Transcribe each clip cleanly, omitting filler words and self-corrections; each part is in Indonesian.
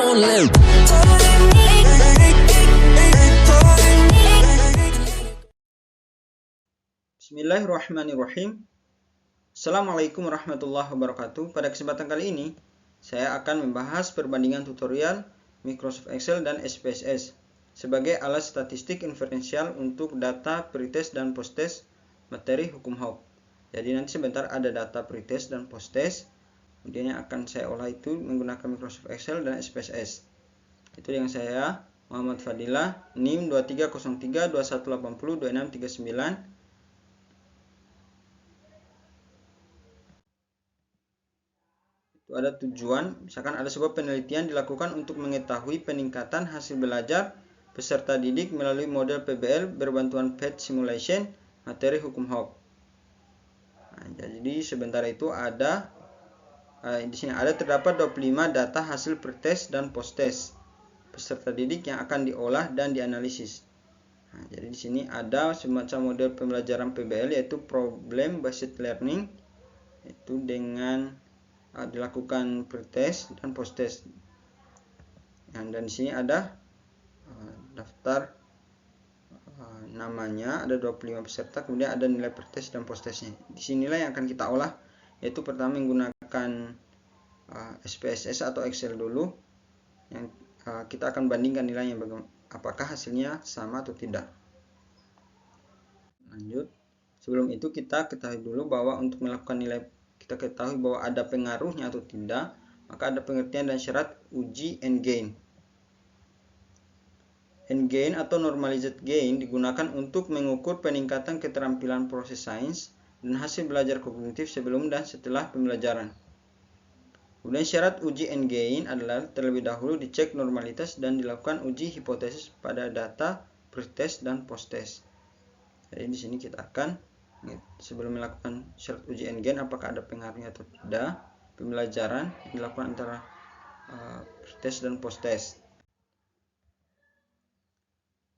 Bismillahirrahmanirrahim. Assalamualaikum warahmatullahi wabarakatuh. Pada kesempatan kali ini, saya akan membahas perbandingan tutorial Microsoft Excel dan SPSS sebagai alat statistik inferensial untuk data pretest dan posttest materi hukum Hawk. Jadi nanti sebentar ada data pretest dan posttest, kemudian yang akan saya olah itu menggunakan Microsoft Excel dan SPSS. Itu yang saya, Muhammad Fadilah, NIM 2303 2180 2639. Ada tujuan, misalkan ada sebuah penelitian dilakukan untuk mengetahui peningkatan hasil belajar peserta didik melalui model PBL berbantuan PET simulation materi hukum Hawk. Nah, jadi sebentar itu ada di sini terdapat 25 data hasil pretest dan posttest peserta didik yang akan diolah dan dianalisis. Nah, jadi di sini ada semacam model pembelajaran PBL yaitu problem based learning, itu dengan dilakukan pretest dan posttest. Dan di sini ada daftar namanya, ada 25 peserta, kemudian ada nilai pretest dan posttestnya. Di sinilah yang akan kita olah, yaitu pertama menggunakan SPSS atau Excel dulu, yang kita akan bandingkan nilainya, apakah hasilnya sama atau tidak. Lanjut. Sebelum itu kita ketahui dulu bahwa untuk melakukan nilai, kita ketahui bahwa ada pengaruhnya atau tidak, maka ada pengertian dan syarat uji and gain. And gain atau normalized gain digunakan untuk mengukur peningkatan keterampilan proses sains dan hasil belajar kognitif sebelum dan setelah pembelajaran. Kemudian syarat uji and gain adalah terlebih dahulu dicek normalitas dan dilakukan uji hipotesis pada data pretest dan posttest. Jadi di sini kita akan sebelum melakukan syarat uji and gain, apakah ada pengaruhnya atau tidak pembelajaran dilakukan antara pretest dan posttest.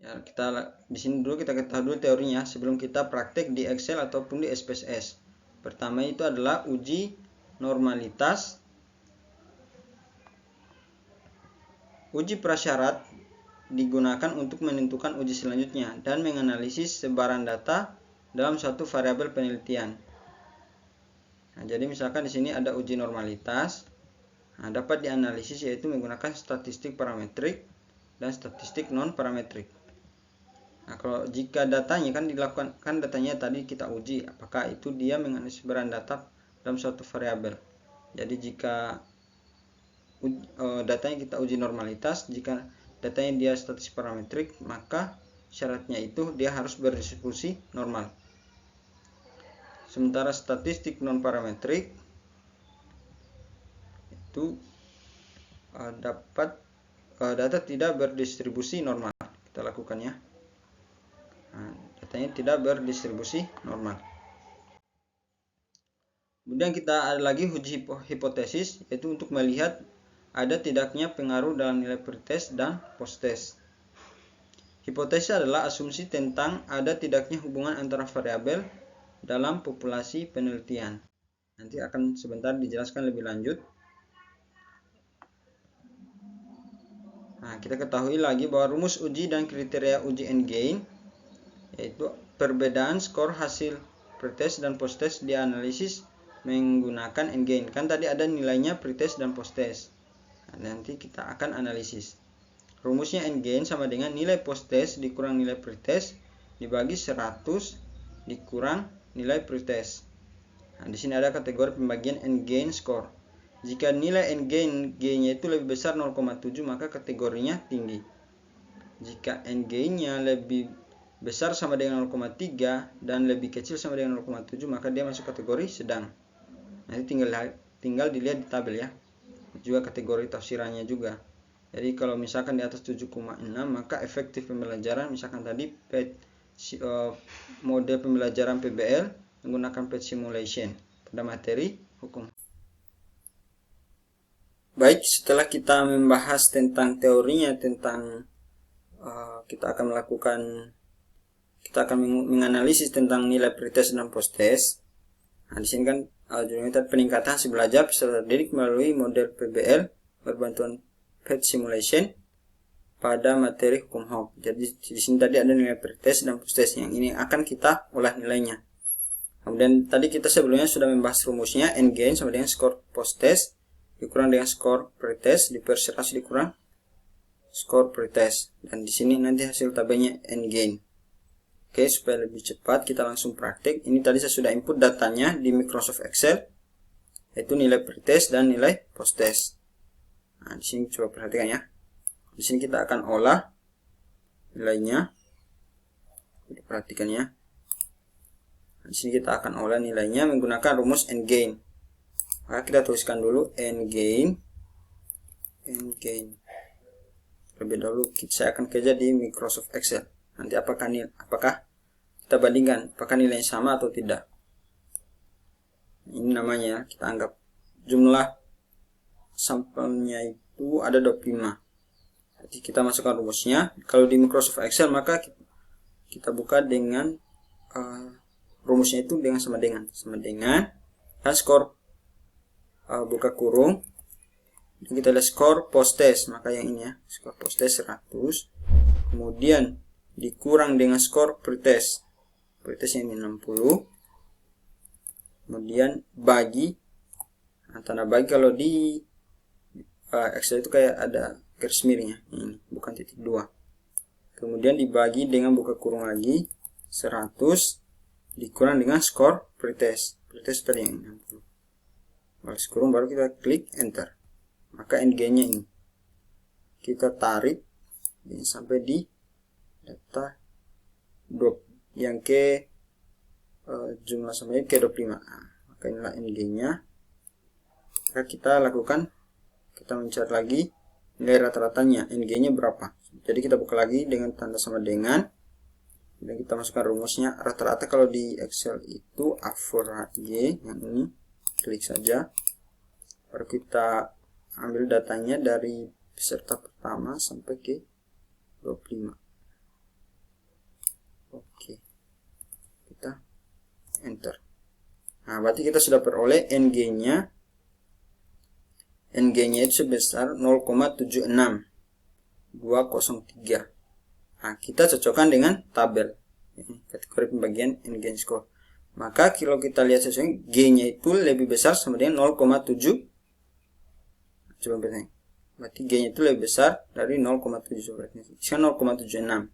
Ya, di sini dulu kita ketahui dulu teorinya sebelum kita praktek di Excel ataupun di SPSS. Pertama itu adalah uji normalitas. Uji prasyarat digunakan untuk menentukan uji selanjutnya dan menganalisis sebaran data dalam suatu variabel penelitian. Nah, jadi misalkan di sini ada uji normalitas, dapat dianalisis yaitu menggunakan statistik parametrik dan statistik non parametrik. Nah, kalau jika datanya datanya tadi kita uji apakah itu dia menganalisis sebaran data dalam suatu variabel. Jadi jika datanya kita uji normalitas, jika datanya dia statistik parametrik, maka syaratnya itu dia harus berdistribusi normal. Sementara statistik non parametrik itu dapat data tidak berdistribusi normal. Kita lakukan ya. Nah, datanya tidak berdistribusi normal. Kemudian kita ada lagi uji hipotesis, yaitu untuk melihat ada tidaknya pengaruh dalam nilai pretest dan posttest. Hipotesis adalah asumsi tentang ada tidaknya hubungan antara variabel dalam populasi penelitian. Nanti akan sebentar dijelaskan lebih lanjut. Nah, kita ketahui lagi bahwa rumus uji dan kriteria uji and gain, yaitu perbedaan skor hasil pretest dan posttest dianalisis menggunakan and gain. Kan tadi ada nilainya pretest dan posttest. Nah, nanti kita akan analisis. Rumusnya and gain sama dengan nilai posttest dikurang nilai pretest dibagi 100 dikurang nilai pretest. Nah, di sini ada kategori pembagian and gain score. Jika nilai and gain-nya itu lebih besar 0,7 maka kategorinya tinggi. Jika and gain-nya lebih besar sama dengan 0,3 dan lebih kecil sama dengan 0,7 maka dia masuk kategori sedang. Nanti tinggal dilihat di tabel ya. Juga kategori tafsirannya juga. Jadi kalau misalkan di atas 7,6 maka efektif pembelajaran, misalkan tadi model pembelajaran PBL menggunakan PET simulation pada materi hukum. Baik, setelah kita membahas tentang teorinya, tentang kita akan menganalisis tentang nilai pretest dan posttest. Nah, di sini kan judulnya peningkatan hasil belajar peserta didik melalui model PBL berbantuan PhET simulation pada materi hukum HOP. Jadi di sini tadi ada nilai pretest dan posttest, yang ini akan kita olah nilainya. Kemudian tadi kita sebelumnya sudah membahas rumusnya, N gain sama dengan skor posttest dikurang dengan skor pretest dipersirasi dikurang skor pretest, dan di sini nanti hasil tabelnya N gain. Oke, supaya lebih cepat kita langsung praktik. Ini tadi saya sudah input datanya di Microsoft Excel, yaitu nilai pretest dan nilai posttest. Nah, di sini coba perhatikan ya. Di sini kita akan olah nilainya. Perhatikan ya. Di sini kita akan olah nilainya menggunakan rumus N gain. Maka kita tuliskan dulu N gain. Terlebih dahulu saya akan kerja di Microsoft Excel. Nanti apakah kita bandingkan apakah nilainya sama atau tidak. Ini namanya, kita anggap jumlah sampelnya itu ada 25. Jadi kita masukkan rumusnya. Kalau di Microsoft Excel maka kita buka dengan rumusnya itu dengan sama dengan dan skor buka kurung, dan kita lihat skor posttest, maka yang ini ya, skor posttest 100, kemudian dikurang dengan skor pretest yang ini 60, kemudian bagi, tanda bagi kalau di Excel itu kayak ada garis miringnya, ini bukan titik 2, kemudian dibagi dengan buka kurung lagi 100 dikurang dengan skor pretest tadi yang 60, baris kurung, baru kita klik enter, maka N gain nya ini kita tarik ini sampai di data drop yang ke jumlah sampelnya ke 25. Maka inilah N gain nya. Maka kita lakukan, kita mencari lagi nilai rata-ratanya, N gain nya berapa. Jadi kita buka lagi dengan tanda sama dengan, dan kita masukkan rumusnya. Rata-rata kalau di Excel itu average yang ini, klik saja, baru kita ambil datanya dari peserta pertama sampai ke 25. Oke, kita enter. Nah, berarti kita sudah peroleh N gain nya itu sebesar 0,76203. Nah, kita cocokkan dengan tabel kategori pembagian N gain score. Maka kalau kita lihat sesuai, G-nya itu lebih besar sama dengan 0,7. Coba berarti. Berarti G-nya itu lebih besar dari 0,7. Berarti 0,76.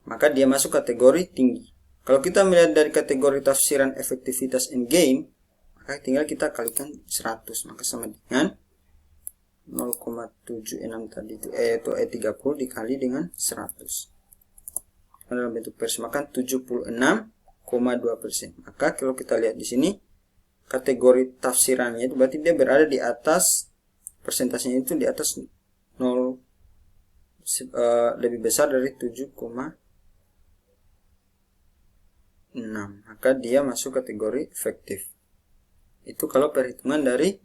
Maka dia masuk kategori tinggi. Kalau kita melihat dari kategori tafsiran efektivitas N gain, maka tinggal kita kalikan 100. Maka sama dengan 0,76 tadi itu E30 dikali dengan 100. Dalam bentuk persen, maka 76,2%. Maka kalau kita lihat di sini kategori tafsirannya itu berarti dia berada di atas, persentasenya itu di atas 0, lebih besar dari 7,6. Maka dia masuk kategori efektif. Itu kalau perhitungan dari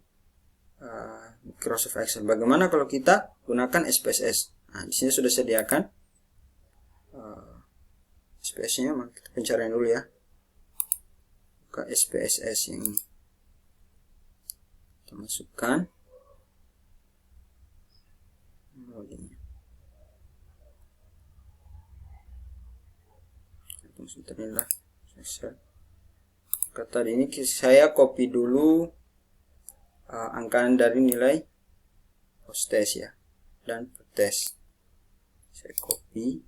Microsoft Excel. Bagaimana kalau kita gunakan SPSS? Nah, di sini sudah sediakan SPSS-nya, maka kita pencarian dulu ya. Buka SPSS yang ini. Kita masukkan. Sebentar inilah Excel. Kata ini saya copy dulu angkaan dari nilai posttest ya dan pretest. Saya copy,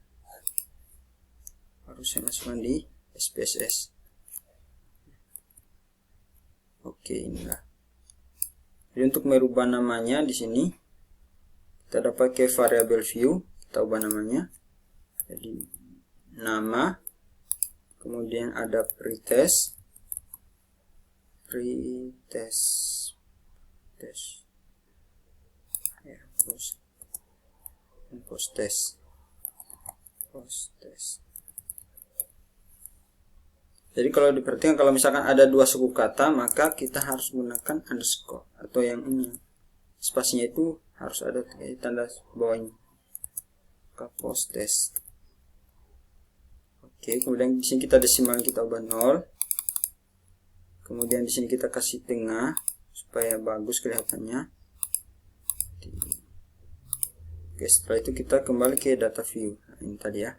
baru saya masukkan di SPSS. Oke, inilah. Jadi untuk merubah namanya di sini kita dapat ke variable view, kita ubah namanya. Jadi nama, kemudian ada pretest ya, posttest. Jadi kalau diperhatikan, kalau misalkan ada dua suku kata, maka kita harus gunakan underscore atau yang ini spasinya itu harus ada tanda bawahnya. Maka posttest. Oke, kemudian di sini kita desimal, kita ubah 0. Kemudian di sini kita kasih tengah supaya bagus kelihatannya. Oke, setelah itu kita kembali ke data view. Nah, ini tadi ya.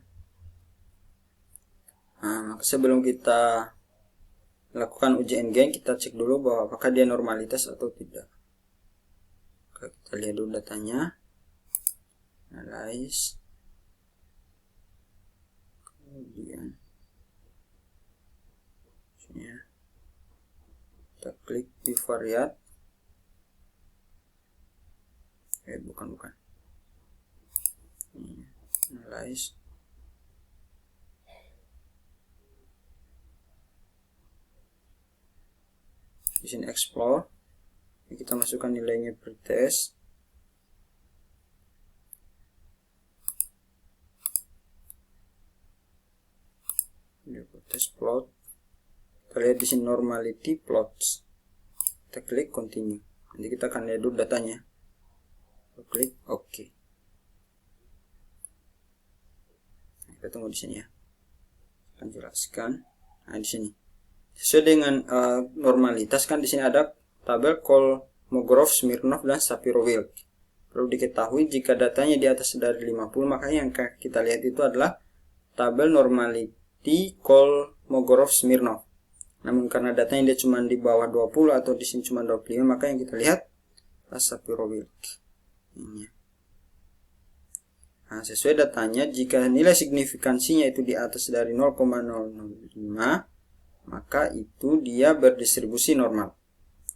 Nah, sebelum kita lakukan uji endgame, kita cek dulu bahwa apakah dia normalitas atau tidak. Oke, kita lihat dulu datanya. Analyze. Kemudian ya, kita klik bivariate. Bukan. Ini, analyze. Di sini explore. Kita masukkan nilainya pretest. Ini pretest plot. Kita lihat di sini normality plots. Kita klik continue. Nanti kita akan lihat dulu datanya. Kita klik OK. Kita tunggu di sini ya. Akan jelaskan. Nah, di sini sesuai dengan normalitas kan di sini ada tabel Kolmogorov, Smirnov, dan Shapiro-Wilk. Perlu diketahui jika datanya di atas dari 50, maka yang kita lihat itu adalah tabel normality Kolmogorov, Smirnov. Namun karena datanya dia cuma di bawah 20 atau di sini cuma 25, maka yang kita lihat adalah Shapiro-Wilk. Ini. Nah, sesuai datanya, jika nilai signifikansinya itu di atas dari 0,005, maka itu dia berdistribusi normal.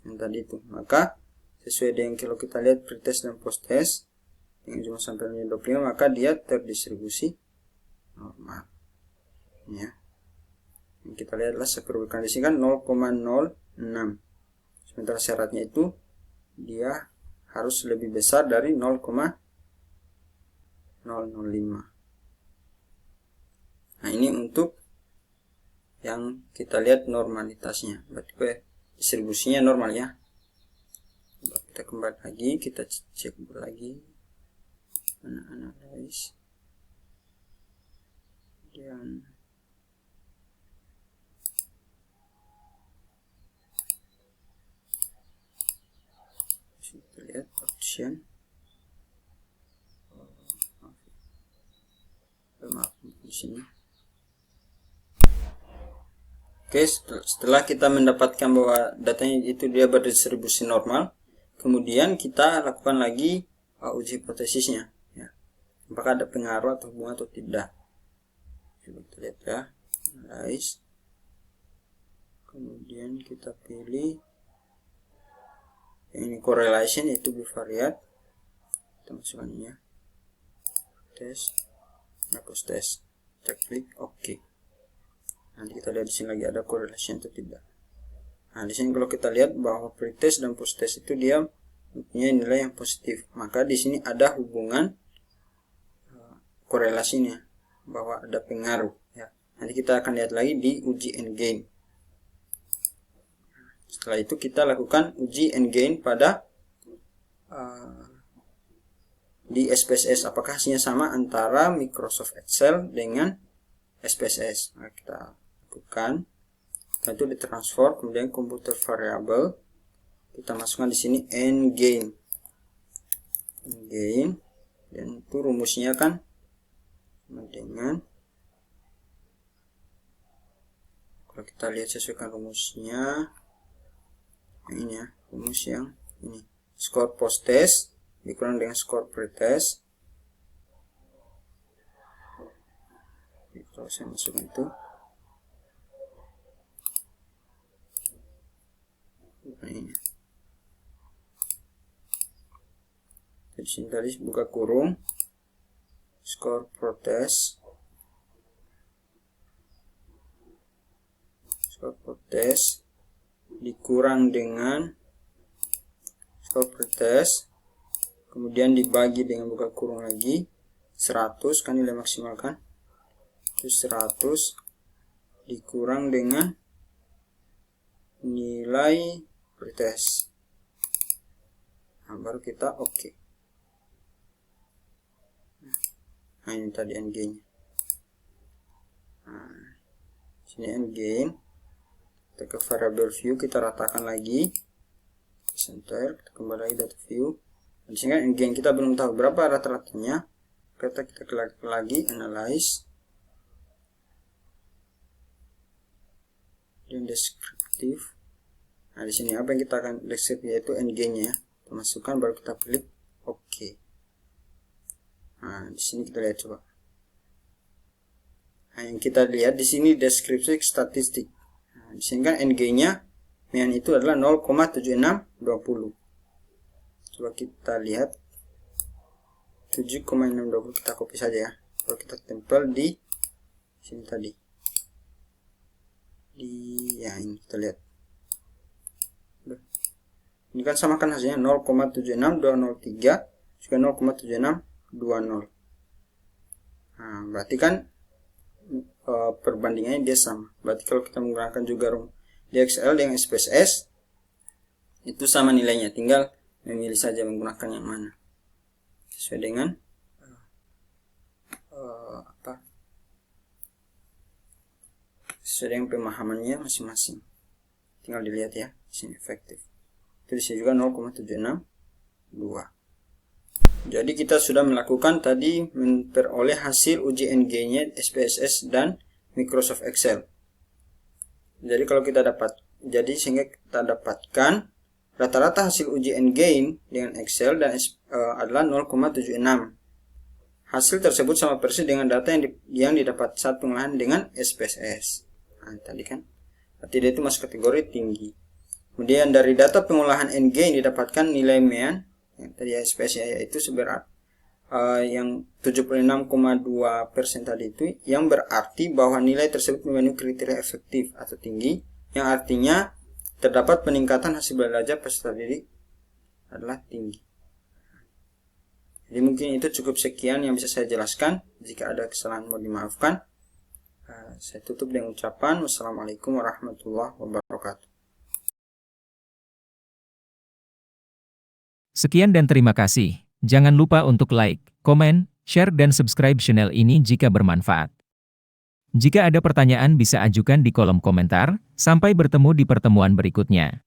Yang tadi itu. Maka sesuai dengan kalau kita lihat pretest dan posttest yang cuma sampai 25, maka dia terdistribusi normal. Ya. Yang kita lihat adalah Shapiro-Wilk di sini kan 0,06. Sementara syaratnya itu dia harus lebih besar dari 0,005. Nah, ini untuk yang kita lihat normalitasnya. Berarti distribusinya normal ya. Kita kembali lagi, kita cek lagi. Mana analyze. Dan kita lihat option. Maaf di sini. Oke, setelah kita mendapatkan bahwa datanya itu dia berdistribusi normal, kemudian kita lakukan lagi uji hipotesisnya. Ya. Apakah ada pengaruh atau hubungan atau tidak? Coba kita lihat ya. Analyze. Kemudian kita pilih yang ini correlation, yaitu bivariate. Kita masukkan ini ya. Tes. Hapus tes. Kita klik OK. Nanti kita lihat di sini lagi ada correlation atau tidak. Nah, di sini kalau kita lihat bahwa pretest dan posttest itu dia mempunyai nilai yang positif, maka di sini ada hubungan korelasinya bahwa ada pengaruh ya. Nanti kita akan lihat lagi di uji endgame. Setelah itu kita lakukan uji endgame pada di SPSS, apakah hasilnya sama antara Microsoft Excel dengan SPSS. Nah, kita lakukan. Setelah itu ditransfer, kemudian komputer variable kita masukkan di sini endgame, dan itu rumusnya kan dengan, kalau kita lihat sesuaikan rumusnya yang ini ya, rumus yang ini, skor posttest dikurang dengan skor pretest. Kalau saya masukkan itu ini. Di sini tadi buka kurung skor pretest, dikurang dengan skor pretest, kemudian dibagi dengan buka kurung lagi 100 kan nilai maksimal kan, terus 100 dikurang dengan nilai pretest. Nah, baru kita OK. Nah, ini tadi endgame. Nah, sini endgame. Kita ke variable view, kita ratakan lagi. Center, kita kembali lagi data view. Sehingga end gain kita belum tahu berapa rata-ratanya. Kita klik lagi analyze dan deskriptif. Nah, di sini apa yang kita akan deskripsi yaitu end gain-nya. Kita masukkan baru kita klik OK. Nah, di sini kita lihat coba. Nah, yang kita lihat di sini deskripsi statistik. Nah, di sini kan end gain-nya MEAN itu adalah 0,7620. Coba kita lihat 7,620, kita copy saja ya. Kalau kita tempel di sini tadi. Ya ini kita lihat. Ini kan samakan hasilnya 0,76203 juga 0,7620. Nah, berarti kan perbandingannya dia sama. Berarti kalau kita menggunakan juga di Excel dengan SPSS itu sama nilainya, tinggal memilih saja menggunakan yang mana sesuai dengan sesuai dengan pemahamannya masing-masing. Tinggal dilihat ya, di sini efektif. Itu di sini juga 0,762. Jadi kita sudah melakukan tadi memperoleh hasil uji end gain-nya SPSS dan Microsoft Excel. Jadi kalau kita sehingga kita dapatkan rata-rata hasil uji end gain dengan Excel dan adalah 0,76. Hasil tersebut sama persis dengan data yang didapat saat pengolahan dengan SPSS. Nah, tadi kan berarti dia itu masuk kategori tinggi. Kemudian dari data pengolahan end gain didapatkan nilai MEAN yang tadi SPSS yaitu seberat yang 76,2% tadi itu, yang berarti bahwa nilai tersebut memenuhi kriteria efektif atau tinggi, yang artinya terdapat peningkatan hasil belajar peserta didik adalah tinggi. Jadi mungkin itu cukup sekian yang bisa saya jelaskan. Jika ada kesalahan mohon dimaafkan. Saya tutup dengan ucapan wassalamualaikum warahmatullahi wabarakatuh. Sekian dan terima kasih. Jangan lupa untuk like, komen, share dan subscribe channel ini jika bermanfaat. Jika ada pertanyaan bisa ajukan di kolom komentar. Sampai bertemu di pertemuan berikutnya.